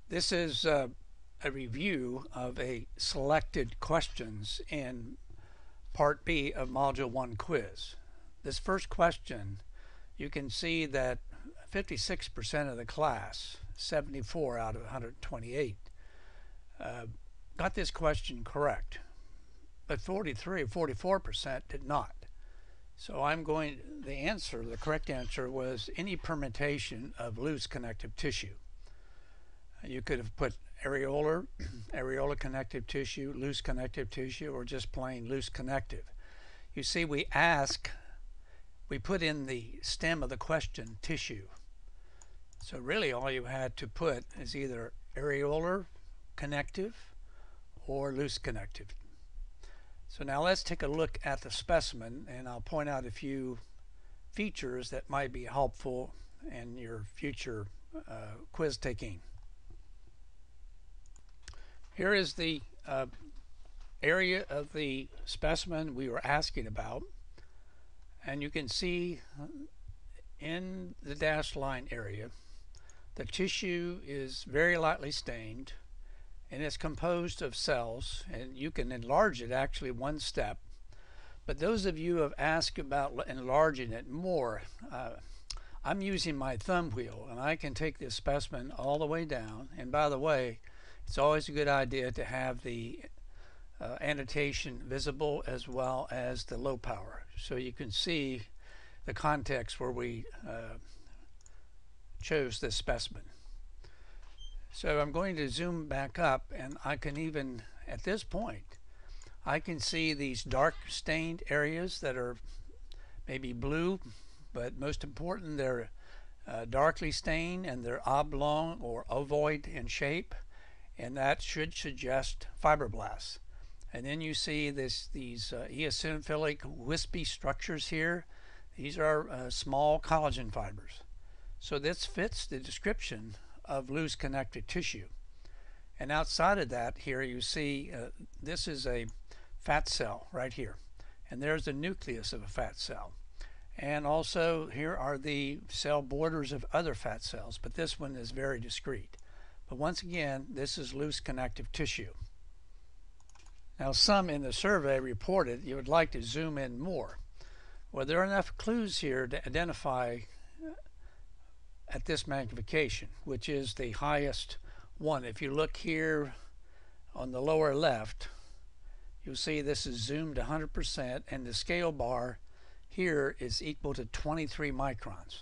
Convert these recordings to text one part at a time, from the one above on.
This is a review of a selected questions in Part B of Module 1 quiz. This first question, you can see that 56% of the class, 74 out of 128, got this question correct, but 44% did not. So the correct answer was any permutation of loose connective tissue. You could have put areolar, areolar connective tissue, loose connective tissue, or just plain loose connective. You see, we put in the stem of the question tissue. So really all you had to put is either areolar connective or loose connective. So now let's take a look at the specimen, and I'll point out a few features that might be helpful in your future quiz taking. Here is the area of the specimen we were asking about, and you can see in the dashed line area the tissue is very lightly stained, and it's composed of cells, and you can enlarge it actually one step. But those of you who have asked about enlarging it more, I'm using my thumb wheel, and I can take this specimen all the way down. And by the way, it's always a good idea to have the annotation visible as well as the low power, so you can see the context where we chose this specimen. So I'm going to zoom back up, and I can even, at this point, I can see these dark stained areas that are maybe blue, but most important, they're darkly stained and they're oblong or ovoid in shape, and that should suggest fibroblasts. And then you see these eosinophilic wispy structures here. These are small collagen fibers. So this fits the description of loose connective tissue. And outside of that, here you see this is a fat cell right here, and there's the nucleus of a fat cell. And also here are the cell borders of other fat cells, but this one is very discrete. But once again, this is loose connective tissue. Now, some in the survey reported you would like to zoom in more. Well, there are enough clues here to identify at this magnification, which is the highest one. If you look here on the lower left, you'll see this is zoomed 100%, and the scale bar here is equal to 23 microns.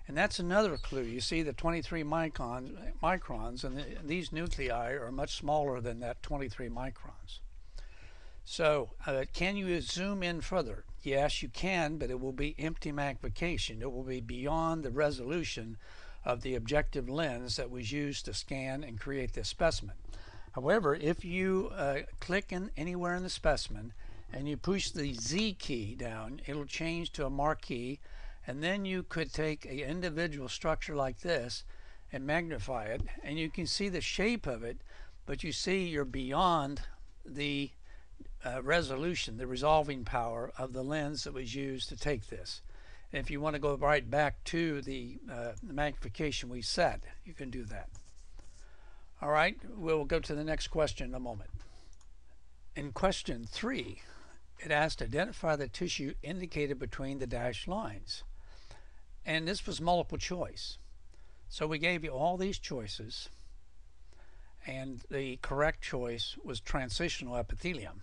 And that's another clue. You see the 23 microns, and these nuclei are much smaller than that 23 microns. So can you zoom in further? Yes, you can, but it will be empty magnification. It will be beyond the resolution of the objective lens that was used to scan and create this specimen. However, if you click anywhere in the specimen and you push the Z key down, it'll change to a marquee, and then you could take an individual structure like this and magnify it, and you can see the shape of it, but you see you're beyond the resolution, the resolving power of the lens that was used to take this. And if you want to go right back to the magnification we set, you can do that. All right, we'll go to the next question in a moment. In question 3, it asked identify the tissue indicated between the dashed lines. And this was multiple choice. So we gave you all these choices, and the correct choice was transitional epithelium.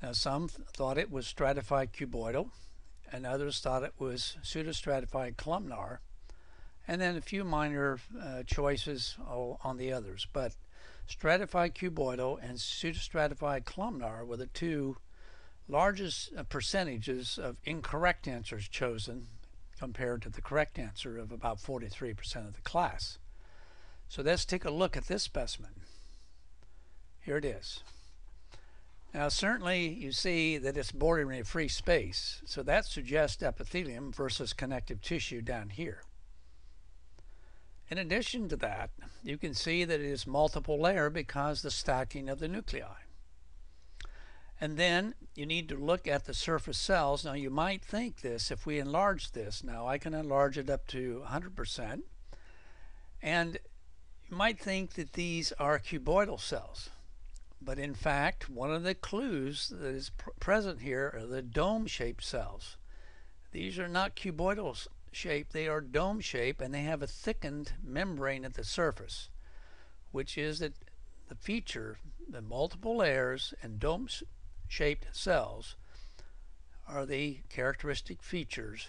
Now, some thought it was stratified cuboidal, and others thought it was pseudostratified columnar, and then a few minor choices on the others. But stratified cuboidal and pseudostratified columnar were the two largest percentages of incorrect answers chosen compared to the correct answer of about 43% of the class. So let's take a look at this specimen. Here it is. Now, certainly you see that it's bordering a free space, so that suggests epithelium versus connective tissue down here. In addition to that, you can see that it is multiple layer because the stacking of the nuclei. And then you need to look at the surface cells. Now, you might think this, if we enlarge this, now I can enlarge it up to 100%, and You might think that these are cuboidal cells, but in fact, one of the clues that is present here are the dome-shaped cells. These are not cuboidal shape, they are dome shape, and they have a thickened membrane at the surface, which is that the feature, the multiple layers and dome-shaped cells are the characteristic features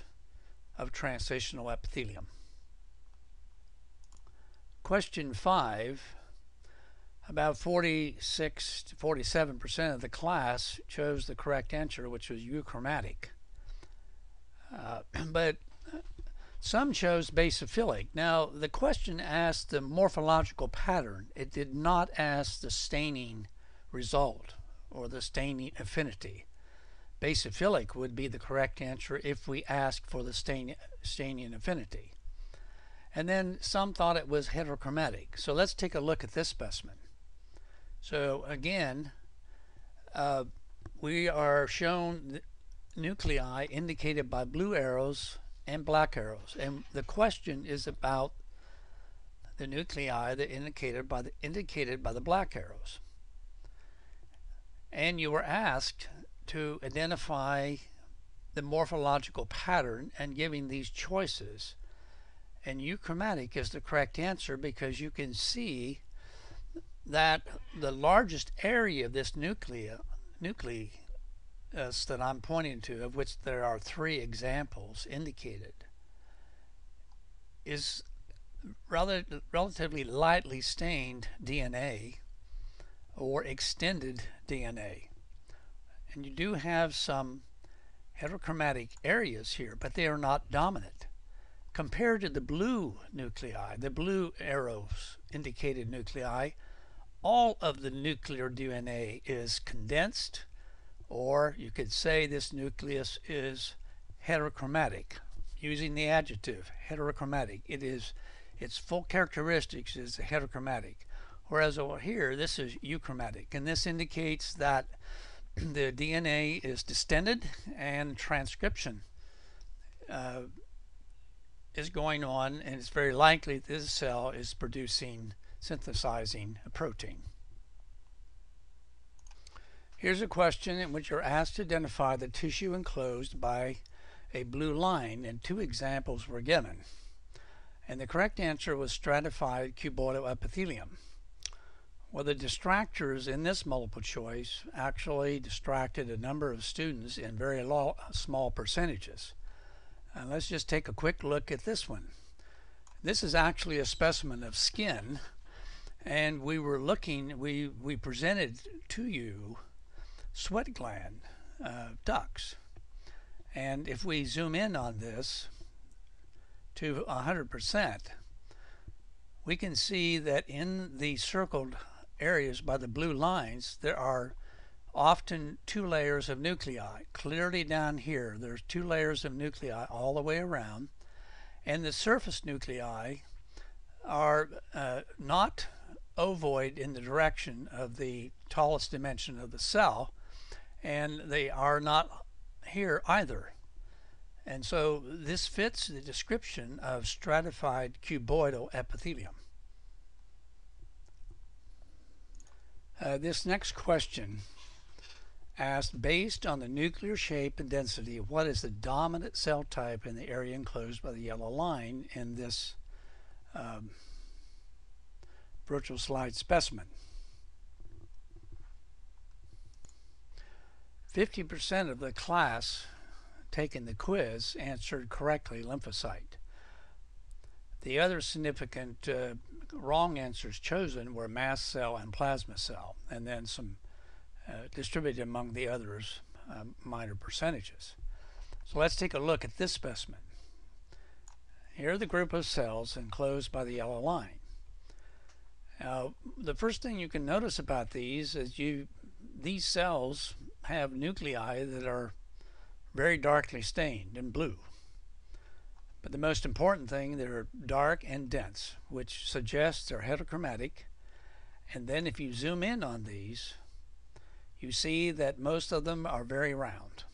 of transitional epithelium. Question 5, about 46 to 47% of the class chose the correct answer, which was euchromatic. But some chose basophilic. Now, the question asked the morphological pattern. It did not ask the staining result or the staining affinity. Basophilic would be the correct answer if we asked for the staining affinity. And then some thought it was heterochromatic. So let's take a look at this specimen. So again, we are shown nuclei indicated by blue arrows and black arrows, and the question is about the nuclei that indicated by the black arrows. And you were asked to identify the morphological pattern and giving these choices, and euchromatic is the correct answer because you can see that the largest area of this nucleus that I'm pointing to, of which there are 3 examples indicated, is relatively lightly stained DNA or extended DNA. And you do have some heterochromatic areas here, but they are not dominant. Compared to the blue nuclei, the blue arrows indicated nuclei, all of the nuclear DNA is condensed, or you could say this nucleus is heterochromatic, using the adjective heterochromatic. Its full characteristics is heterochromatic, whereas over here this is euchromatic, and this indicates that the DNA is distended and transcription is going on, and it's very likely that this cell is synthesizing a protein. Here's a question in which you're asked to identify the tissue enclosed by a blue line, and 2 examples were given. And the correct answer was stratified cuboidal epithelium. Well, the distractors in this multiple choice actually distracted a number of students in very small percentages. And let's just take a quick look at this one. This is actually a specimen of skin, and we presented to you sweat gland ducts. And if we zoom in on this to 100%, we can see that in the circled areas by the blue lines, there are often 2 layers of nuclei. Clearly down here, there's 2 layers of nuclei all the way around, and the surface nuclei are not ovoid in the direction of the tallest dimension of the cell, and they are not here either. And so this fits the description of stratified cuboidal epithelium. This next question asked, based on the nuclear shape and density, what is the dominant cell type in the area enclosed by the yellow line in this virtual slide specimen? 50% of the class taking the quiz answered correctly lymphocyte. The other significant wrong answers chosen were mast cell and plasma cell, and then some distributed among the others minor percentages. So let's take a look at this specimen. Here are the group of cells enclosed by the yellow line. Now, the first thing you can notice about these is these cells have nuclei that are very darkly stained in blue. But the most important thing, they're dark and dense, which suggests they're heterochromatic. And then if you zoom in on these, you see that most of them are very round.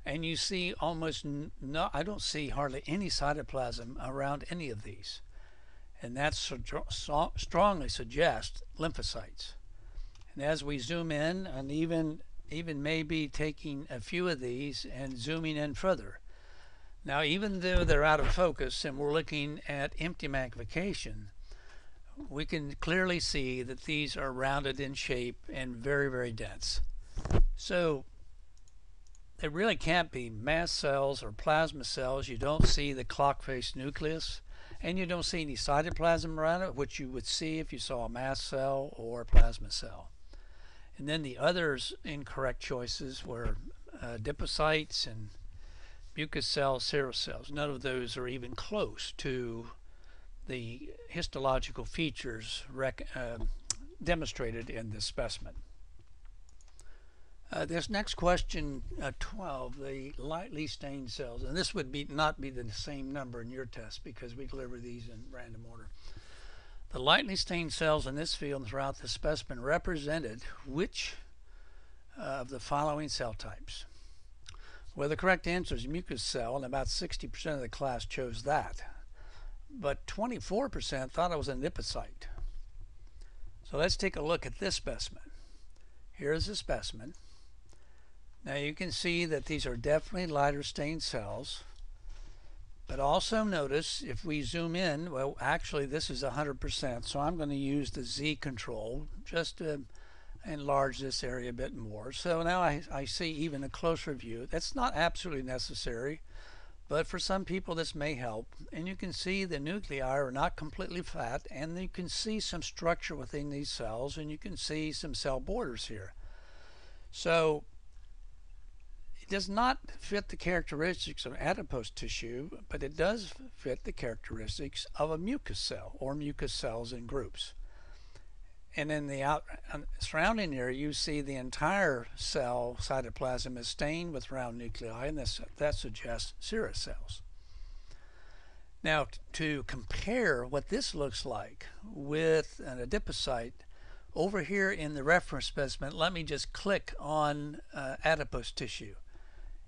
And you see almost I don't see hardly any cytoplasm around any of these. and that strongly suggests lymphocytes. And as we zoom in, and even maybe taking a few of these and zooming in further. Now, even though they're out of focus and we're looking at empty magnification, we can clearly see that these are rounded in shape and very, very dense. So they really can't be mast cells or plasma cells. You don't see the clock-faced nucleus, and you don't see any cytoplasm around it, which you would see if you saw a mast cell or a plasma cell. And then the others incorrect choices were adipocytes and mucus cells, serous cells. None of those are even close to the histological features demonstrated in this specimen. This next question, 12, the lightly stained cells, and this would not be the same number in your test because we deliver these in random order. The lightly stained cells in this field and throughout the specimen represented which of the following cell types? Well, the correct answer is mucus cell, and about 60% of the class chose that. But 24% thought it was an adipocyte. So let's take a look at this specimen. Here's the specimen. Now you can see that these are definitely lighter stained cells. But also notice if we zoom in, well, actually this is 100%, so I'm going to use the Z control just to enlarge this area a bit more. So now I see even a closer view. That's not absolutely necessary, but for some people this may help. And you can see the nuclei are not completely flat, and you can see some structure within these cells, and you can see some cell borders here. So it does not fit the characteristics of adipose tissue, but it does fit the characteristics of a mucus cell or mucus cells in groups. And in the surrounding area, you see the entire cell cytoplasm is stained with round nuclei, and that suggests serous cells. Now, to compare what this looks like with an adipocyte, over here in the reference specimen, let me just click on adipose tissue.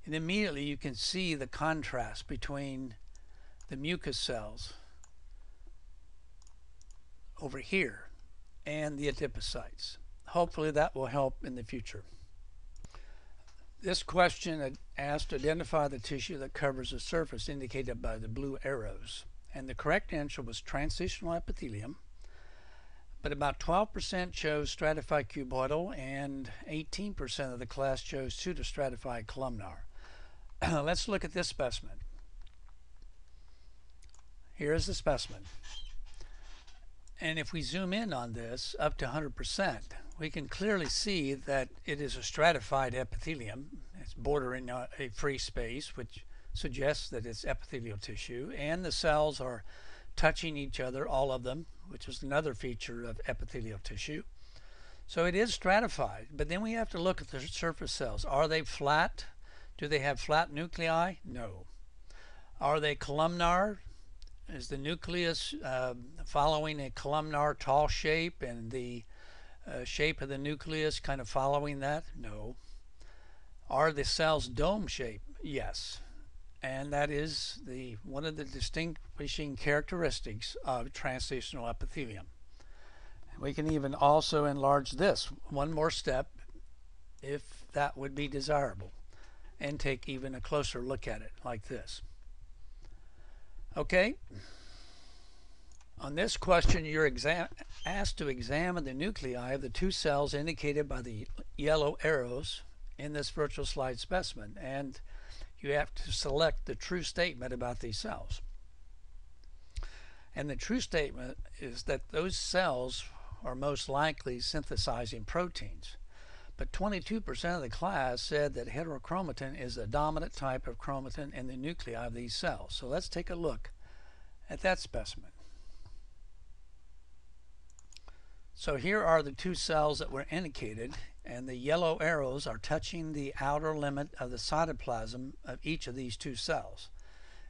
And immediately you can see the contrast between the mucus cells over here and the adipocytes. Hopefully that will help in the future. This question asked to identify the tissue that covers the surface indicated by the blue arrows. And the correct answer was transitional epithelium. But about 12% chose stratified cuboidal and 18% of the class chose pseudostratified columnar. Let's look at this specimen. Here is the specimen. And if we zoom in on this up to 100%, we can clearly see that it is a stratified epithelium. It's bordering a free space, which suggests that it's epithelial tissue, and the cells are touching each other, all of them, which is another feature of epithelial tissue. So it is stratified, but then we have to look at the surface cells. Are they flat? Do they have flat nuclei? No. Are they columnar? Is the nucleus following a columnar tall shape and the shape of the nucleus kind of following that? No. Are the cells dome shaped? Yes. And that is one of the distinguishing characteristics of transitional epithelium. We can even also enlarge this one more step if that would be desirable, and take even a closer look at it like this. Okay, on this question you're asked to examine the nuclei of the two cells indicated by the yellow arrows in this virtual slide specimen, and you have to select the true statement about these cells. And the true statement is that those cells are most likely synthesizing proteins. But 22% of the class said that heterochromatin is the dominant type of chromatin in the nuclei of these cells. So let's take a look at that specimen. So here are the two cells that were indicated, and the yellow arrows are touching the outer limit of the cytoplasm of each of these two cells.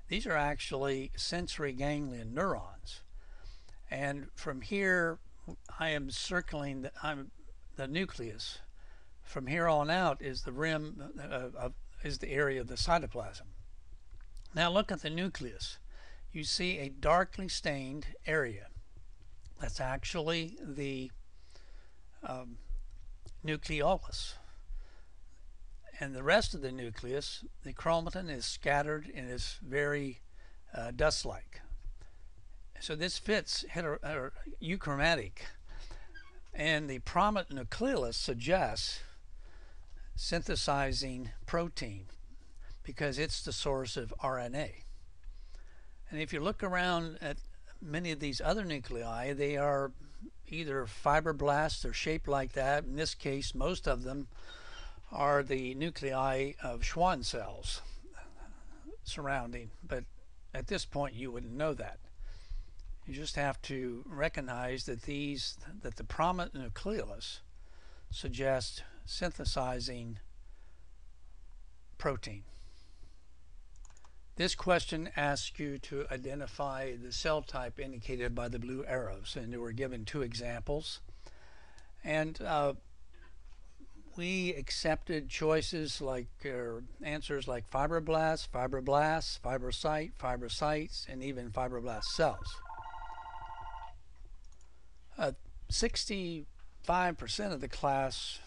These are actually sensory ganglion neurons. And from here, I am circling the nucleus. From here on out is the rim is the area of the cytoplasm. Now look at the nucleus. You see a darkly stained area. That's actually the nucleolus. And the rest of the nucleus, the chromatin, is scattered and is very dust-like. So this fits euchromatic. And the prominent nucleolus suggests synthesizing protein because it's the source of RNA. And if you look around at many of these other nuclei, they are either fibroblasts or shaped like that. In this case, most of them are the nuclei of Schwann cells surrounding, but at this point you wouldn't know that. You just have to recognize that the prominent nucleolus suggests synthesizing protein. This question asks you to identify the cell type indicated by the blue arrows, and we're given two examples. And we accepted choices like answers like fibroblasts, fibrocyte, fibrocytes, and even fibroblast cells. 65% of the class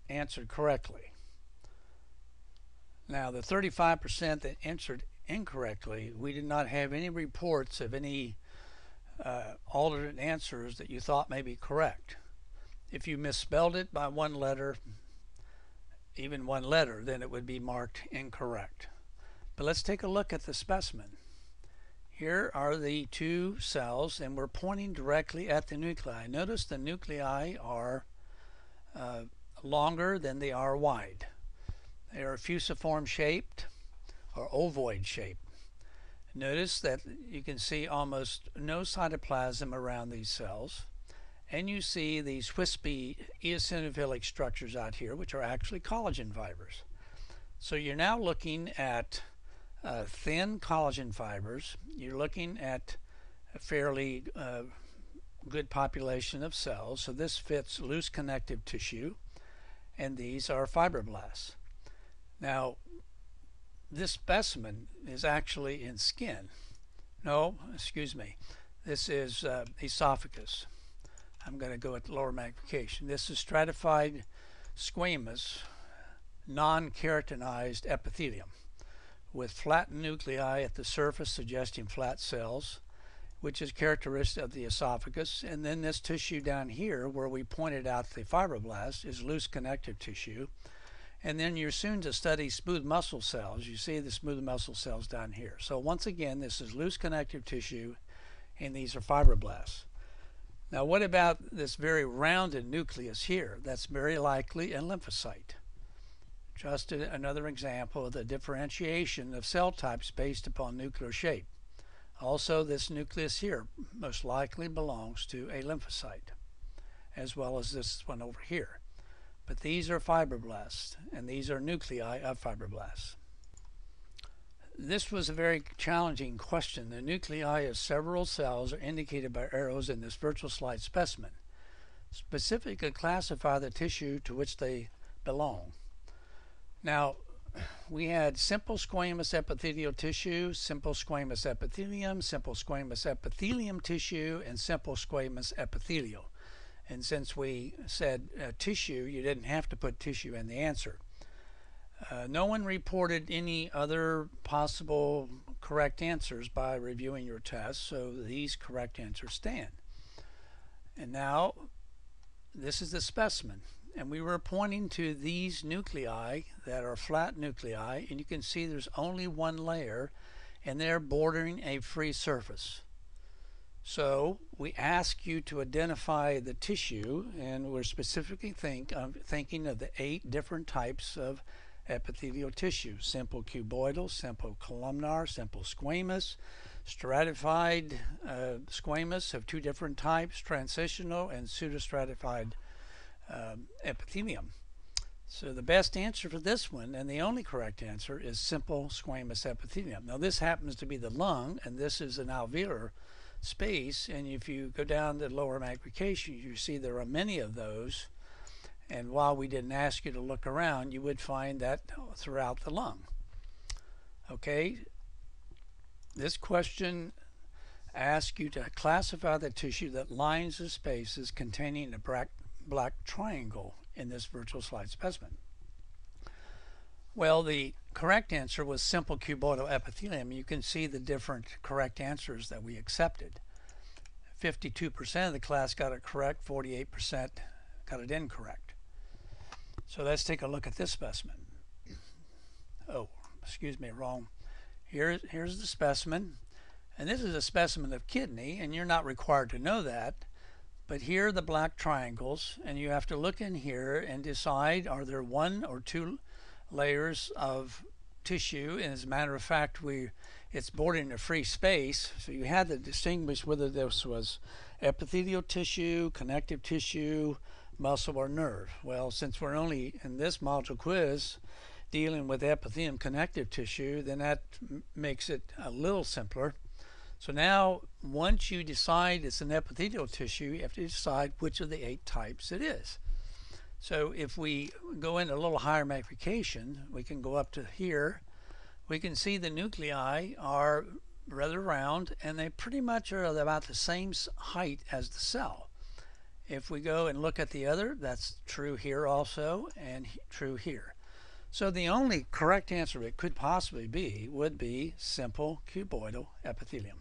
answered correctly. Now, the 35% that answered incorrectly, we did not have any reports of any alternate answers that you thought may be correct. If you misspelled it by one letter, even one letter, then it would be marked incorrect. But let's take a look at the specimen. Here are the two cells, and we're pointing directly at the nuclei. Notice the nuclei are longer than they are wide. They are fusiform shaped or ovoid shaped. Notice that you can see almost no cytoplasm around these cells, and you see these wispy eosinophilic structures out here, which are actually collagen fibers. So you're now looking at thin collagen fibers. You're looking at a fairly good population of cells. So this fits loose connective tissue, and these are fibroblasts. Now, this specimen is actually in skin. No, excuse me. This is esophagus. I'm going to go at lower magnification. This is stratified squamous, non-keratinized epithelium with flattened nuclei at the surface suggesting flat cells, which is characteristic of the esophagus. And then this tissue down here where we pointed out the fibroblast is loose connective tissue. And then you're soon to study smooth muscle cells. You see the smooth muscle cells down here. So once again, this is loose connective tissue, and these are fibroblasts. Now what about this very rounded nucleus here? That's very likely a lymphocyte. Just another example of the differentiation of cell types based upon nuclear shape. Also, this nucleus here most likely belongs to a lymphocyte, as well as this one over here. But these are fibroblasts, and these are nuclei of fibroblasts. This was a very challenging question. The nuclei of several cells are indicated by arrows in this virtual slide specimen. Specifically classify the tissue to which they belong. Now, we had simple squamous epithelial tissue, simple squamous epithelium, simple squamous epithelium tissue, and simple squamous epithelial. And since we said tissue, you didn't have to put tissue in the answer. No one reported any other possible correct answers by reviewing your test, so these correct answers stand. And now, this is the specimen. And we were pointing to these nuclei that are flat nuclei, and you can see there's only one layer, and they're bordering a free surface. So we ask you to identify the tissue, and we're specifically thinking of the 8 different types of epithelial tissue: simple cuboidal, simple columnar, simple squamous, stratified squamous of 2 different types, transitional, and pseudostratified epithelium. So the best answer for this one, and the only correct answer, is simple squamous epithelium. Now this happens to be the lung, and this is an alveolar space, and if you go down to lower magnification, you see there are many of those, and while we didn't ask you to look around, you would find that throughout the lung. Okay, this question ask you to classify the tissue that lines the spaces containing a black triangle in this virtual slide specimen. Well, the correct answer was simple cuboidal epithelium. You can see the different correct answers that we accepted. 52% of the class got it correct, 48% got it incorrect. So let's take a look at this specimen. Oh, excuse me, wrong. Here's the specimen, and this is a specimen of kidney, and you're not required to know that, but here are the black triangles, and you have to look in here and decide, are there one or two layers of tissue? And as a matter of fact, it's bordering a free space, so you had to distinguish whether this was epithelial tissue, connective tissue, muscle, or nerve. Well, since we're only in this module quiz dealing with epithelium connective tissue, then that makes it a little simpler. So now, once you decide it's an epithelial tissue, you have to decide which of the 8 types it is. So if we go into a little higher magnification, we can go up to here. We can see the nuclei are rather round, and they pretty much are about the same height as the cell. If we go and look at the other, that's true here also, and true here. So the only correct answer it could possibly be would be simple cuboidal epithelium.